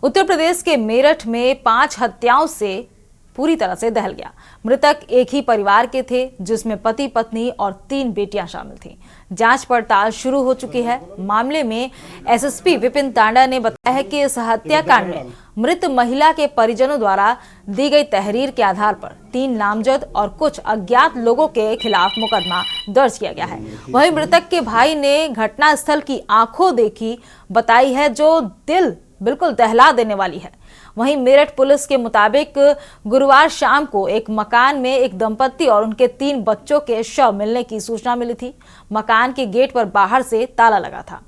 उत्तर प्रदेश के मेरठ में 5 हत्याओं से पूरी तरह से दहल गया। मृतक एक ही परिवार के थे, जिसमें पति पत्नी और 3 बेटियां शामिल थीं। जांच पड़ताल शुरू हो चुकी है। मामले में एसएसपी विपिन तांडा ने बताया है कि इस हत्याकांड में मृत महिला के परिजनों द्वारा दी गई तहरीर के आधार पर 3 नामजद और कुछ अज्ञात लोगों के खिलाफ मुकदमा दर्ज किया गया है। वहीं मृतक के भाई ने घटनास्थल की आंखों देखी बताई है, जो दिल बिल्कुल दहला देने वाली है। वहीं मेरठ पुलिस के मुताबिक गुरुवार शाम को एक मकान में एक दंपत्ति और उनके 3 बच्चों के शव मिलने की सूचना मिली थी। मकान के गेट पर बाहर से ताला लगा था।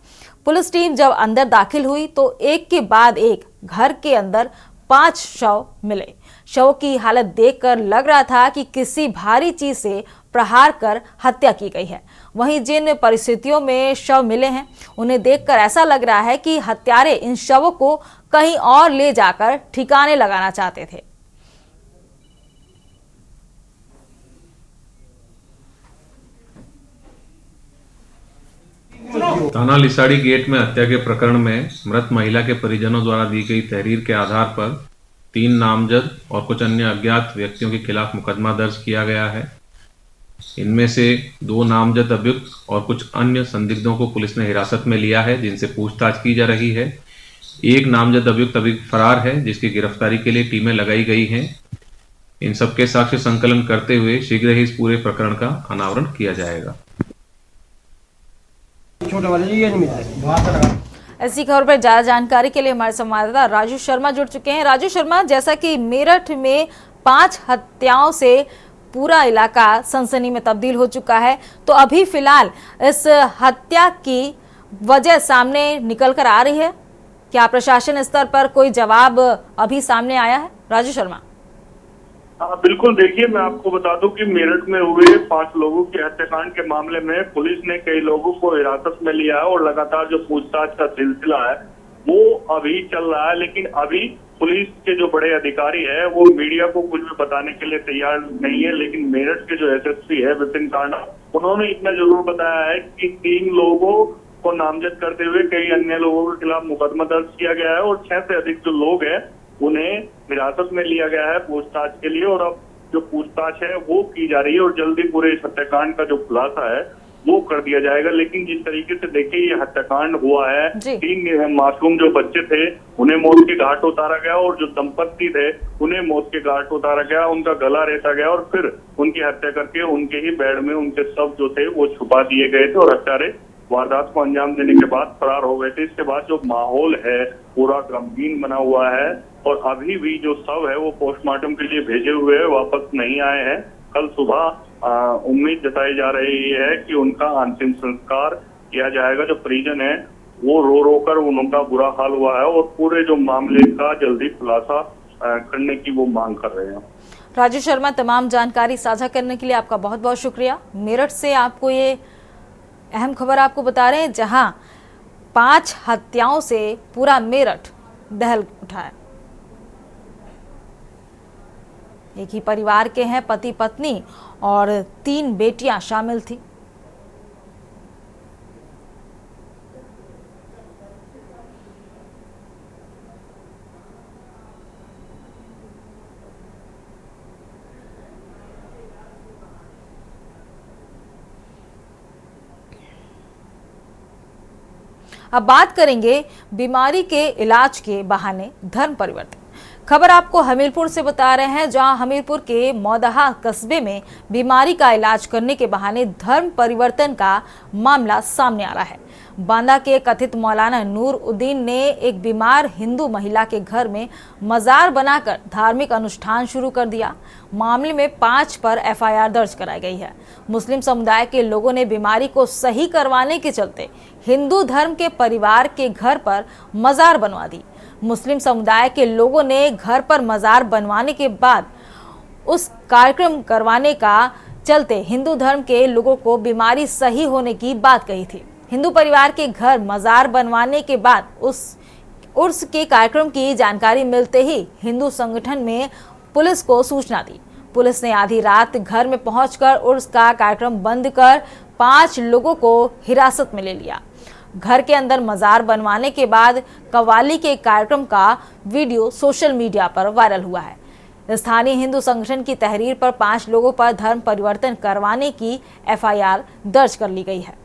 पुलिस टीम जब अंदर दाखिल हुई तो एक के बाद एक घर के अंदर 5 शव मिले। शव की हालत देखकर लग रहा था कि किसी भारी चीज से प्रहार कर हत्या की गई है। वहीं जिन परिस्थितियों में शव मिले हैं, उन्हें देखकर ऐसा लग रहा है कि हत्यारे इन शवों को कहीं और ले जाकर ठिकाने लगाना चाहते थे। थाना लिसाड़ी गेट में हत्या के प्रकरण में मृत महिला के परिजनों द्वारा दी गई तहरीर के आधार पर 3 नामजद और कुछ अन्य अज्ञात व्यक्तियों के खिलाफ मुकदमा दर्ज किया गया है। इनमें से 2 नामजद अभियुक्त और कुछ अन्य संदिग्धों को पुलिस ने हिरासत में लिया है, जिनसे पूछताछ की जा रही है। एक नामजद अभियुक्त अभी फरार है, जिसकी गिरफ्तारी के लिए टीमें लगाई गई हैं। इन सबके साक्ष्य संकलन करते हुए शीघ्र ही इस पूरे प्रकरण का अनावरण किया जाएगा। ऐसी खबर पर ज्यादा जानकारी के लिए हमारे संवाददाता राजू शर्मा जुड़ चुके हैं। राजू शर्मा, जैसा कि मेरठ में 5 हत्याओं से पूरा इलाका सनसनी में तब्दील हो चुका है, तो अभी फिलहाल इस हत्या की वजह सामने निकल कर आ रही है। क्या प्रशासन स्तर पर कोई जवाब अभी सामने आया है? राजू शर्मा। हाँ बिल्कुल, देखिए मैं आपको बता दूं कि मेरठ में हुए 5 लोगों के हत्याकांड के मामले में पुलिस ने कई लोगों को हिरासत में लिया है और लगातार जो पूछताछ का सिलसिला है वो अभी चल रहा है। लेकिन अभी पुलिस के जो बड़े अधिकारी है वो मीडिया को कुछ भी बताने के लिए तैयार नहीं है। लेकिन मेरठ के जो एसएसपी है विपिन तांडा, उन्होंने इतना जरूर बताया है कि 3 लोगों को नामजद करते हुए कई अन्य लोगों के खिलाफ मुकदमा दर्ज किया गया है और 6 से अधिक जो लोग हैं उन्हें हिरासत में लिया गया है पूछताछ के लिए। और अब जो पूछताछ है वो की जा रही है और जल्दी पूरे इस हत्याकांड का जो खुलासा है वो कर दिया जाएगा। लेकिन जिस तरीके से देखिए ये हत्याकांड हुआ है, 3 मासूम जो बच्चे थे उन्हें मौत के घाट उतारा गया और जो दंपत्ति थे उन्हें मौत के घाट उतारा गया, उनका गला रेता गया और फिर उनकी हत्या करके उनके ही बेड में उनके शव जो थे वो छुपा दिए गए थे और हत्यारे वारदात को अंजाम देने के बाद फरार हो गए थे। इसके बाद जो माहौल है पूरा गमगीन बना हुआ है और अभी भी जो शव है वो पोस्टमार्टम के लिए भेजे हुए हैं, वापस नहीं आए हैं। कल सुबह उम्मीद जताई जा रही है कि उनका अंतिम संस्कार किया जाएगा। जो परिजन है वो रो रो कर उनका बुरा हाल हुआ है और पूरे जो मामले का जल्दी खुलासा करने की वो मांग कर रहे हैं। राजू शर्मा, तमाम जानकारी साझा करने के लिए आपका बहुत बहुत शुक्रिया। मेरठ से आपको ये अहम खबर आपको बता रहे हैं, जहां 5 हत्याओं से पूरा मेरठ दहल उठा है। एक ही परिवार के हैं, पति पत्नी और 3 बेटियां शामिल थी। अब बात करेंगे बीमारी के इलाज के बहाने धर्म परिवर्तन। खबर आपको हमीरपुर से बता रहे हैं, जहां हमीरपुर के मौदहा कस्बे में बीमारी का इलाज करने के बहाने धर्म परिवर्तन का मामला सामने आ रहा है। बांदा के कथित मौलाना नूर उद्दीन ने एक बीमार हिंदू महिला के घर में मजार बनाकर धार्मिक अनुष्ठान शुरू कर दिया। मामले में 5 पर एफआईआर दर्ज कराई गई है। मुस्लिम समुदाय के लोगों ने बीमारी को सही करवाने के चलते हिंदू धर्म के परिवार के घर पर मजार बनवा दी। मुस्लिम समुदाय के लोगों ने घर पर मजार बनवाने के बाद उस कार्यक्रम करवाने का चलते हिंदू धर्म के लोगों को बीमारी सही होने की बात कही थी। हिंदू परिवार के घर मजार बनवाने के बाद उस उर्स के कार्यक्रम की जानकारी मिलते ही हिंदू संगठन में पुलिस को सूचना दी। पुलिस ने आधी रात घर में पहुंचकर उर्स का कार्यक्रम बंद कर 5 लोगों को हिरासत में ले लिया। घर के अंदर मजार बनवाने के बाद कव्वाली के कार्यक्रम का वीडियो सोशल मीडिया पर वायरल हुआ है। स्थानीय हिंदू संगठन की तहरीर पर 5 लोगों पर धर्म परिवर्तन करवाने की FIR दर्ज कर ली गई है।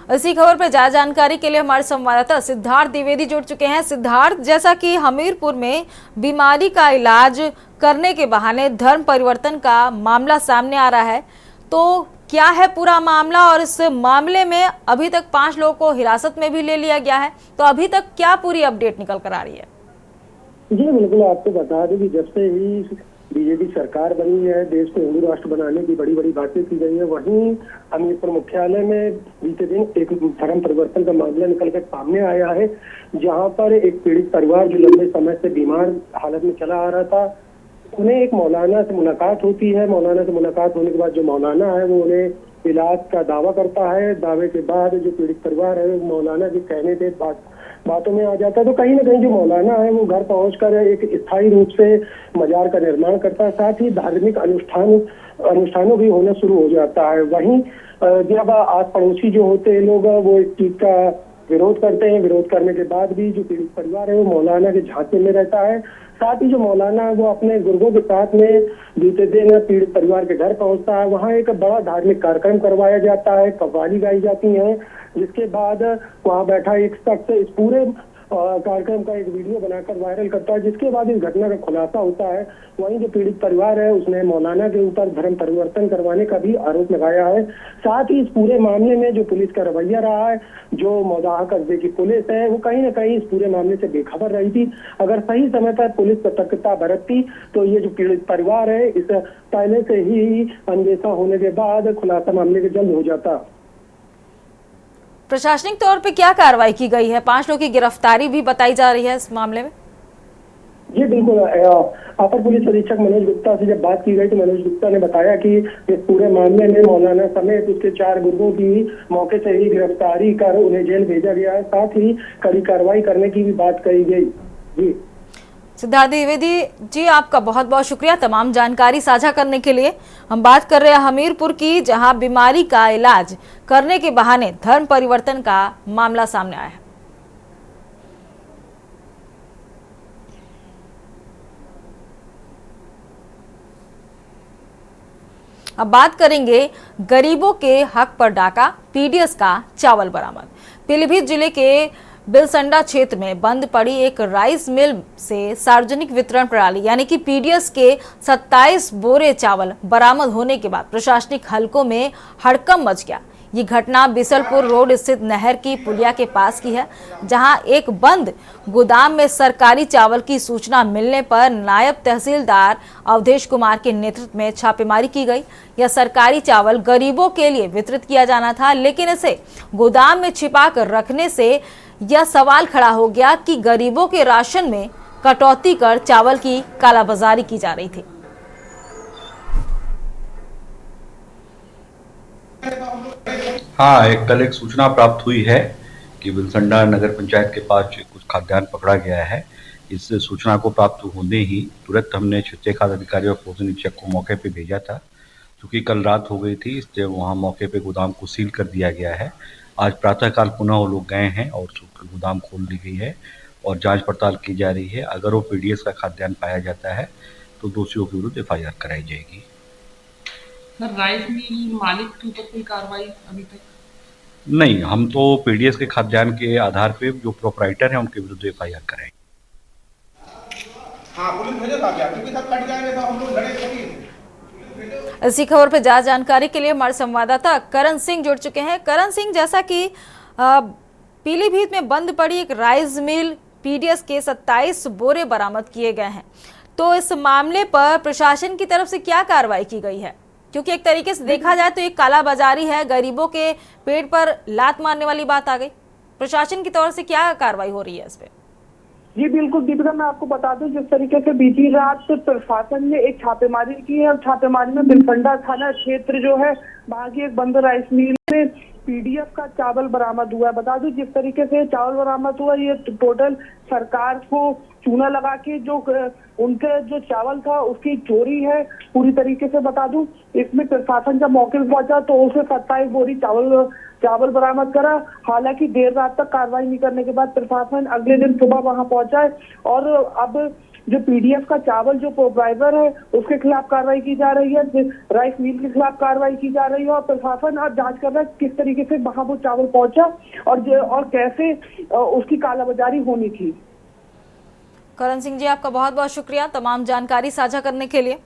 इसी खबर पर ज्यादा जानकारी के लिए हमारे संवाददाता सिद्धार्थ द्विवेदी जुड़ चुके हैं। सिद्धार्थ, जैसा कि हमीरपुर में बीमारी का इलाज करने के बहाने धर्म परिवर्तन का मामला सामने आ रहा है, तो क्या है पूरा मामला और इस मामले में अभी तक 5 लोगों को हिरासत में भी ले लिया गया है, तो अभी तक क्या पूरी अपडेट निकल कर आ रही है? जी बिल्कुल, आपको बता दें कि जब से ही बीजेपी सरकार बनी है, देश को हिंदू राष्ट्र बनाने की बड़ी बड़ी बातें की गई है, वहीं हमीरपुर मुख्यालय में बीते दिन एक धर्म परिवर्तन का मामला निकलकर सामने आया है, जहां पर एक पीड़ित परिवार जो लंबे समय से बीमार हालत में चला आ रहा था, उन्हें एक मौलाना से मुलाकात होती है। मौलाना से मुलाकात होने के बाद जो मौलाना है वो उन्हें इलाज का दावा करता है। दावे के बाद जो पीड़ित परिवार है मौलाना के कहने पे बातों में आ जाता है, तो कहीं ना कहीं जो मौलाना है वो घर पहुंचकर एक स्थायी रूप से मजार का निर्माण करता है, साथ ही धार्मिक अनुष्ठानों भी होना शुरू हो जाता है। वहीं जब आस पड़ोसी जो होते हैं लोग वो इस चीज का विरोध करते हैं। विरोध करने के बाद भी जो पीड़ित परिवार है वो मौलाना के झांसे में रहता है। साथ ही जो मौलाना है वो अपने गुर्गों के साथ में बीते दिन पीड़ित परिवार के घर पहुंचता है। वहां एक बड़ा धार्मिक कार्यक्रम करवाया जाता है, कव्वाली गाई जाती है, जिसके बाद वहां बैठा एक शख्स इस पूरे कार्यक्रम का एक वीडियो बनाकर वायरल करता है, जिसके बाद इस घटना का खुलासा होता है। वहीं जो पीड़ित परिवार है उसने मौलाना के ऊपर धर्म परिवर्तन करवाने का भी आरोप लगाया है। साथ ही इस पूरे मामले में जो पुलिस का रवैया रहा है, जो मौदाहा कस्बे की पुलिस है वो कहीं ना कहीं इस पूरे मामले से बेखबर रही थी। अगर सही समय पर पुलिस सतर्कता बरतती तो ये जो पीड़ित परिवार है इस पहले से ही अनदेखा होने के बाद खुलासा मामले के जल्द हो जाता। प्रशासनिक तौर पे क्या कार्रवाई की गई है? 5 लोगों की गिरफ्तारी भी बताई जा रही है इस मामले में। जी बिल्कुल, अपर पुलिस अधीक्षक मनोज गुप्ता से जब बात की गई तो मनोज गुप्ता ने बताया कि इस पूरे मामले में मौलाना समेत उसके 4 गुर्गों की मौके से ही गिरफ्तारी कर उन्हें जेल भेजा गया है। साथ ही कड़ी कार्रवाई करने की भी बात कही गई। जी सिद्धार्थ द्विवेदी जी, आपका बहुत बहुत शुक्रिया तमाम जानकारी साझा करने के लिए। हम बात कर रहे हैं हमीरपुर की, जहां बीमारी का इलाज करने के बहाने धर्म परिवर्तन का मामला सामने आया है। अब बात करेंगे गरीबों के हक पर डाका, PDS का चावल बरामद। पीलीभीत जिले के बिलसंडा क्षेत्र में बंद पड़ी एक राइस मिल से सार्वजनिक वितरण प्रणाली यानी कि PDS के 27 बोरे चावल बरामद होने के बाद प्रशासनिक हलकों में हड़कंप मच गया। ये घटना बिसलपुर रोड स्थित नहर की पुलिया के पास की है, जहां एक बंद गोदाम में सरकारी चावल की सूचना मिलने पर नायब तहसीलदार अवधेश कुमार के नेतृत्व में छापेमारी की गई। यह सरकारी चावल गरीबों के लिए वितरित किया जाना था, लेकिन इसे गोदाम में छिपा कर रखने से यह सवाल खड़ा हो गया कि गरीबों के राशन में कटौती कर चावल की कालाबाजारी की जा रही थी। हाँ, कल एक सूचना प्राप्त हुई है कि बिलसंडा नगर पंचायत के पास कुछ खाद्यान्न पकड़ा गया है। इस सूचना को प्राप्त होने ही तुरंत हमने क्षेत्रीय खाद्य अधिकारी और पोषण निरीक्षक को मौके पे भेजा था। क्योंकि कल रात हो गई थी, इसलिए वहाँ मौके पे गोदाम को सील कर दिया गया है। आज प्रातःकाल पुनः वो लोग गए हैं और गोदाम खोल दी गई है और जांच पड़ताल की जा रही है। अगर वो PDS का खाद्यान्न पाया जाता है तो दोषियों के विरुद्ध FIR कराई जाएगी। सर, राइस मिल मालिक के ऊपर कोई कार्रवाई अभी तक नहीं, हम तो PDS के खाद्यान्न के आधार पे जो प्रोपराइटर हैं उनके विरुद्ध FIR कराएंगे। इसी खबर पर ज्यादा जानकारी के लिए हमारे संवाददाता करण सिंह जुड़ चुके हैं। करण सिंह, जैसा कि पीलीभीत में बंद पड़ी एक राइस मिल PDS के 27 बोरे बरामद किए गए हैं, तो इस मामले पर प्रशासन की तरफ से क्या कार्रवाई की गई है? क्योंकि एक तरीके से देखा जाए तो ये कालाबाजारी है, गरीबों के पेट पर लात मारने वाली बात आ गई। प्रशासन की तरफ से क्या कार्रवाई हो रही है इस पे? जी बिल्कुल दीपिका, मैं आपको बता दूं, जिस तरीके से बीती रात प्रशासन ने एक छापेमारी की है और छापेमारी में बिलफंडा थाना क्षेत्र जो है वहां की एक बंद राइस मिल में पीडीएफ का चावल बरामद हुआ है। बता दूं, जिस तरीके से चावल बरामद हुआ, ये टोटल सरकार को चूना लगा के जो उनके जो चावल था उसकी चोरी है पूरी तरीके से। बता दूं, इसमें प्रशासन जब मौके पर पहुंचा तो उसे 27 बोरी चावल बरामद करा। हालांकि देर रात तक कार्रवाई नहीं करने के बाद प्रशासन अगले दिन सुबह वहां पहुंचा है और अब जो पीडीएफ का चावल जो प्रोवाइडर है उसके खिलाफ कार्रवाई की जा रही है, राइस मिल के खिलाफ कार्रवाई की जा रही है और प्रशासन अब जांच कर रहा है किस तरीके से वहां वो चावल पहुंचा और कैसे उसकी कालाबाजारी होनी थी। करण सिंह जी, आपका बहुत बहुत शुक्रिया तमाम जानकारी साझा करने के लिए।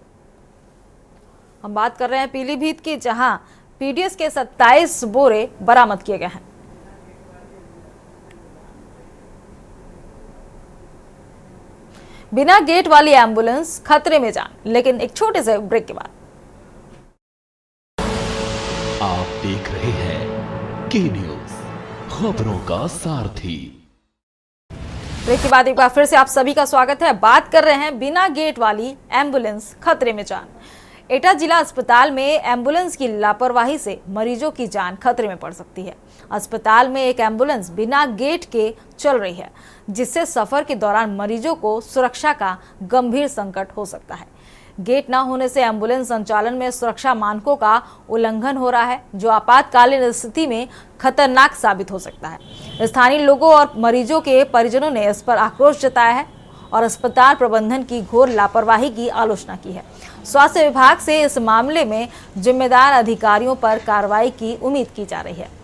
हम बात कर रहे हैं पीलीभीत की, जहां पीडीएस के 27 बोरे बरामद किए गए हैं। बिना गेट वाली एम्बुलेंस खतरे में जान, लेकिन एक छोटे से ब्रेक के बाद। आप देख रहे हैं के न्यूज, खबरों का सारथी। ब्रेक के बाद एक बार फिर से आप सभी का स्वागत है। बात कर रहे हैं बिना गेट वाली एम्बुलेंस खतरे में जान। एटा जिला अस्पताल में एम्बुलेंस की लापरवाही से मरीजों की जान खतरे में पड़ सकती है। अस्पताल में एक एम्बुलेंस बिना गेट के चल रही है, जिससे सफर के दौरान मरीजों को सुरक्षा का गंभीर संकट हो सकता है। गेट न होने से एम्बुलेंस संचालन में सुरक्षा मानकों का उल्लंघन हो रहा है, जो आपातकालीन स्थिति में खतरनाक साबित हो सकता है। स्थानीय लोगों और मरीजों के परिजनों ने इस पर आक्रोश जताया है और अस्पताल प्रबंधन की घोर लापरवाही की आलोचना की है। स्वास्थ्य विभाग से इस मामले में जिम्मेदार अधिकारियों पर कार्रवाई की उम्मीद की जा रही है।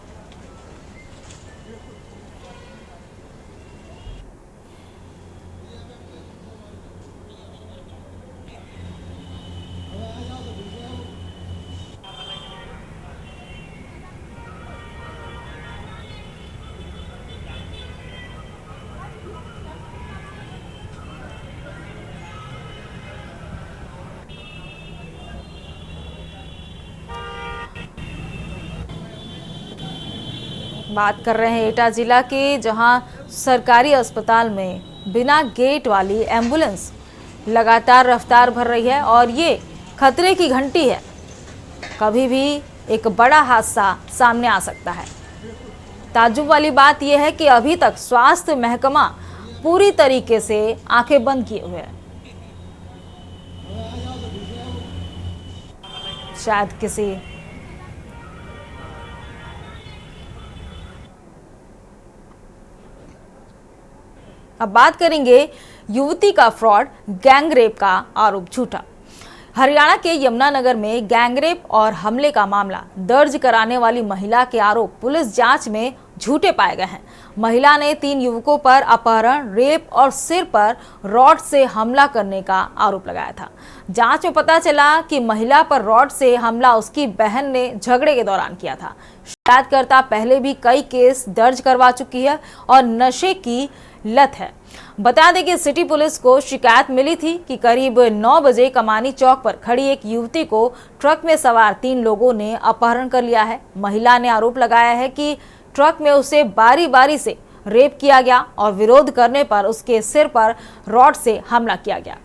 बात कर रहे हैं एटा जिला के, जहां सरकारी अस्पताल में बिना गेट वाली एम्बुलेंस लगातार रफ्तार भर रही है और ये खतरे की घंटी है। कभी भी एक बड़ा हादसा सामने आ सकता है। ताज्जुब वाली बात यह है कि अभी तक स्वास्थ्य महकमा पूरी तरीके से आंखें बंद किए हुए है। शायद किसी अब बात करेंगे युवती का फ्रॉड, गैंगरेप का आरोप झूठा। हरियाणा के यमुनानगर में गैंगरेप और हमले का मामला दर्ज कराने वाली महिला के आरोप पुलिस जांच में झूठे पाए गए हैं। महिला ने 3 युवकों पर अपहरण, रेप और सिर पर रॉड से हमला करने का आरोप लगाया था। जांच में पता चला कि महिला पर रॉड से हमला उसकी बहन ने झगड़े के दौरान किया था। शिकायतकर्ता पहले भी कई केस दर्ज करवा चुकी है और नशे की लत है। बता दें कि सिटी पुलिस को शिकायत मिली थी कि करीब 9 बजे कमानी चौक पर खड़ी एक युवती को ट्रक में सवार 3 लोगों ने अपहरण कर लिया है। महिला ने आरोप लगाया है कि ट्रक में उसे बारी बारी से रेप किया गया और विरोध करने पर उसके सिर पर रॉड से हमला किया गया।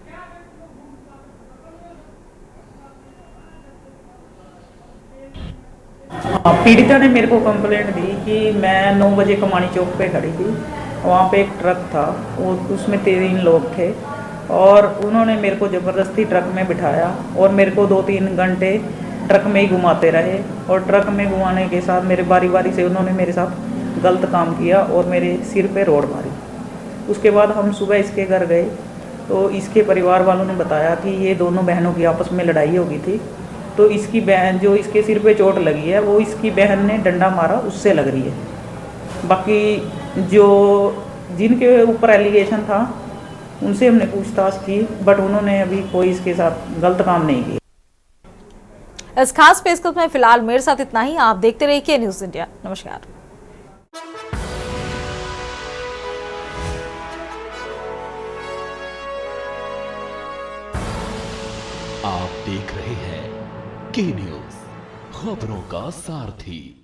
पीड़िता ने मेरे को कंप्लेंट दी कि मैं 9 बजे कमानी चौक पे खड़ी थी, वहाँ पे एक ट्रक था, वो उसमें 3 लोग थे और उन्होंने मेरे को ज़बरदस्ती ट्रक में बिठाया और मेरे को 2-3 घंटे ट्रक में ही घुमाते रहे और ट्रक में घुमाने के साथ मेरे बारी बारी से उन्होंने मेरे साथ गलत काम किया और मेरे सिर पे रोड मारी। उसके बाद हम सुबह इसके घर गए तो इसके परिवार वालों ने बताया कि ये दोनों बहनों की आपस में लड़ाई हो गई थी, तो इसकी बहन जो इसके सिर पे चोट लगी है वो इसकी बहन ने डंडा मारा उससे लग रही है। बाकी जो जिनके ऊपर एलिगेशन था उनसे हमने पूछताछ की, बट उन्होंने अभी कोई इसके साथ गलत काम नहीं किया। इस खास पेशकश में फिलहाल मेरे साथ इतना ही। आप देखते रहिए न्यूज़ इंडिया। नमस्कार। आप देख रहे हैं के न्यूज, खबरों का सारथी।